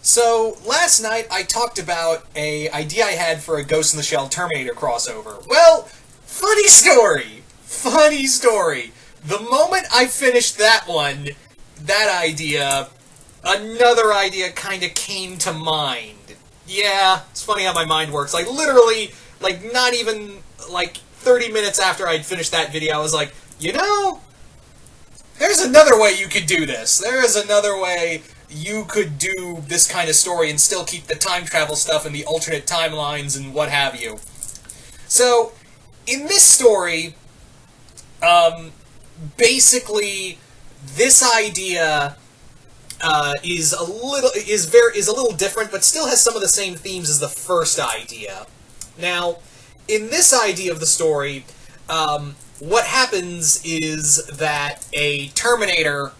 So, last night I talked about an idea I had for a Ghost in the Shell Terminator crossover. Well, funny story! Funny story. The moment I finished that one, that idea, another idea kind of came to mind. Yeah, it's funny how my mind works. Like, literally, not even, 30 minutes after I'd finished that video, I was like, there's another way you could do this. There is another way you could do this kind of story and still keep the time travel stuff and the alternate timelines and what have you. So, in this story, basically, this idea is a little different, but still has some of the same themes as the first idea. Now, in this idea of the story, what happens is that a Terminator,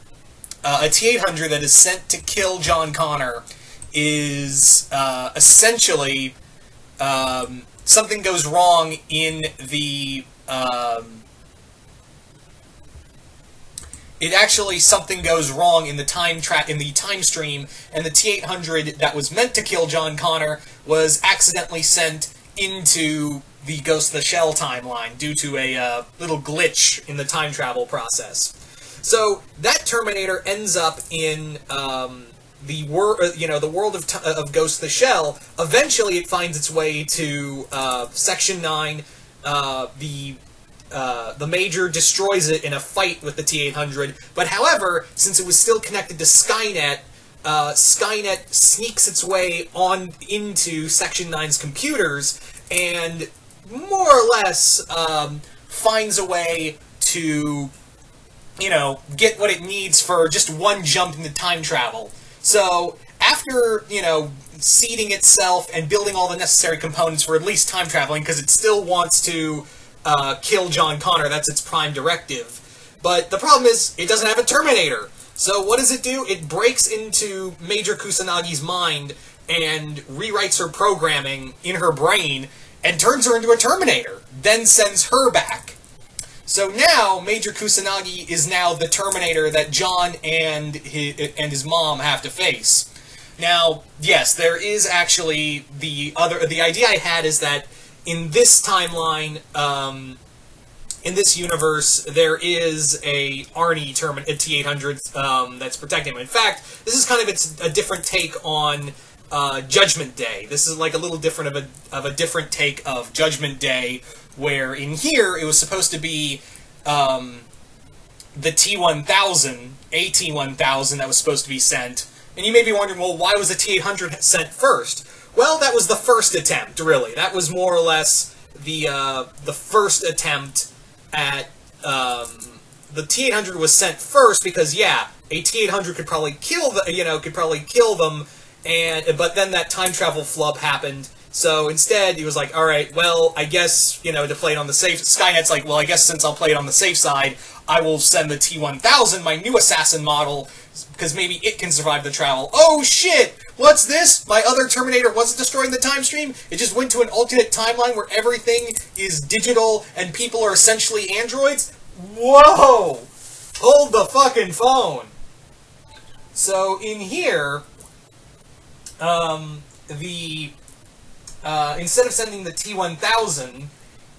a T-800 that is sent to kill John Connor, is essentially something goes wrong in the something goes wrong in the time stream, and the T-800 that was meant to kill John Connor was accidentally sent into the Ghost of the Shell timeline due to a little glitch in the time travel process. So that Terminator ends up in the world of Ghost of the Shell. Eventually, it finds its way to Section 9. The Major destroys it in a fight with the T-800. But however, since it was still connected to Skynet, Skynet sneaks its way on into Section 9's computers and more or less finds a way to, get what it needs for just one jump into time travel. So, after, seeding itself and building all the necessary components for at least time traveling, because it still wants to kill John Connor, that's its prime directive. But the problem is, it doesn't have a Terminator. So what does it do? It breaks into Major Kusanagi's mind and rewrites her programming in her brain and turns her into a Terminator, then sends her back. So now, Major Kusanagi is now the Terminator that John and his mom have to face. Now, yes, there is actually the idea I had is that in this timeline, in this universe, there is a Arnie T-800 that's protecting him. In fact, this is kind of a different take on Judgment Day. This is like a little different of a different take of Judgment Day, where in here it was supposed to be the T-1000, a T-1000 that was supposed to be sent. And you may be wondering, well, why was the T-800 sent first? Well, that was the first attempt, really. That was more or less the first attempt at the T-800 was sent first because a T-800 could probably kill them, but then that time travel flub happened. So instead, he was like, all right, well, I guess, to play it on the safe... Skynet's like, well, I guess since I'll play it on the safe side, I will send the T-1000, my new assassin model, because maybe it can survive the travel. Oh, shit! What's this? My other Terminator wasn't destroying the time stream? It just went to an alternate timeline where everything is digital and people are essentially androids? Whoa! Hold the fucking phone! So, in here, instead of sending the T-1000,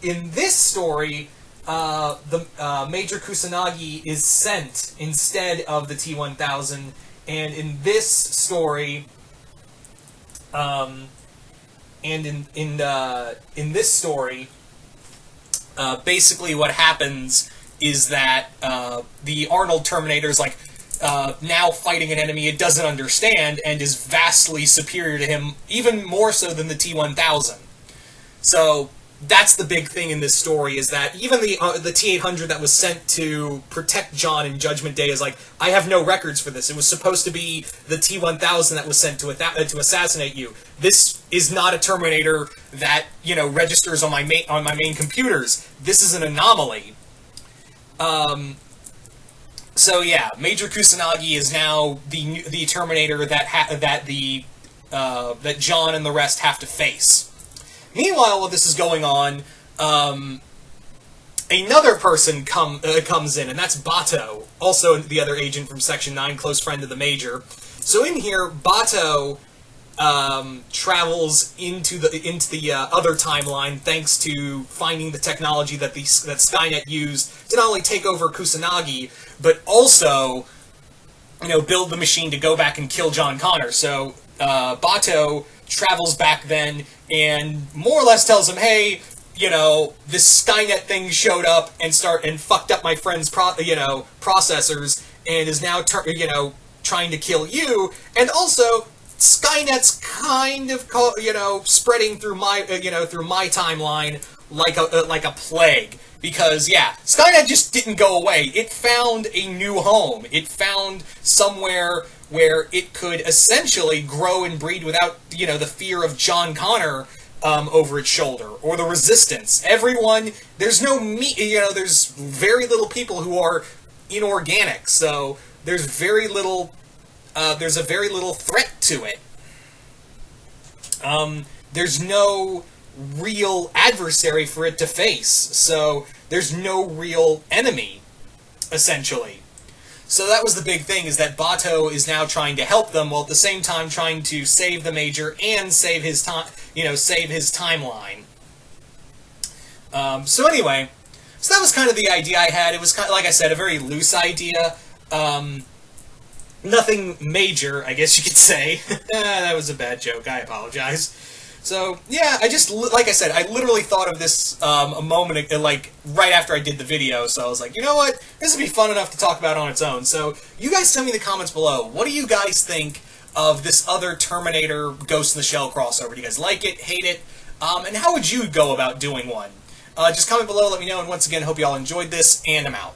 in this story, the Major Kusanagi is sent instead of the T-1000, and in this story, basically what happens is that the Arnold Terminator is now fighting an enemy it doesn't understand and is vastly superior to him, even more so than the T-1000. So that's the big thing in this story, is that even the T-800 that was sent to protect John in Judgment Day is like, I have no records for this. It was supposed to be the T-1000 that was sent to assassinate you. This is not a Terminator that, registers on my main computers. This is an anomaly. So yeah, Major Kusanagi is now the Terminator that John and the rest have to face. Meanwhile, while this is going on, another person comes in, and that's Bato, also the other agent from Section 9, close friend of the Major. So in here, Bato travels into the other timeline thanks to finding the technology that that Skynet used to not only take over Kusanagi, but also, build the machine to go back and kill John Connor. So Bato travels back then and more or less tells him, hey, this Skynet thing showed up and fucked up my friend's processors and is now trying to kill you, and also Skynet's kind of spreading through my timeline like a plague, because Skynet just didn't go away. It found a new home. It found somewhere where it could essentially grow and breed without the fear of John Connor over its shoulder, or the resistance. Everyone, there's no meat, there's very little people who are inorganic, so there's a very little threat to it. There's no real adversary for it to face, so there's no real enemy, essentially. So that was the big thing, is that Bato is now trying to help them, while at the same time trying to save the Major and save his timeline. So anyway, so that was kind of the idea I had. It was kind of, like I said, a very loose idea. Nothing major, I guess you could say. That was a bad joke. I apologize. So, yeah, like I said, I literally thought of this a moment, right after I did the video, so I was like, you know what? This would be fun enough to talk about on its own. So, you guys tell me in the comments below, what do you guys think of this other Terminator Ghost in the Shell crossover? Do you guys like it, hate it? And how would you go about doing one? Just comment below, let me know, and once again, hope you all enjoyed this, and I'm out.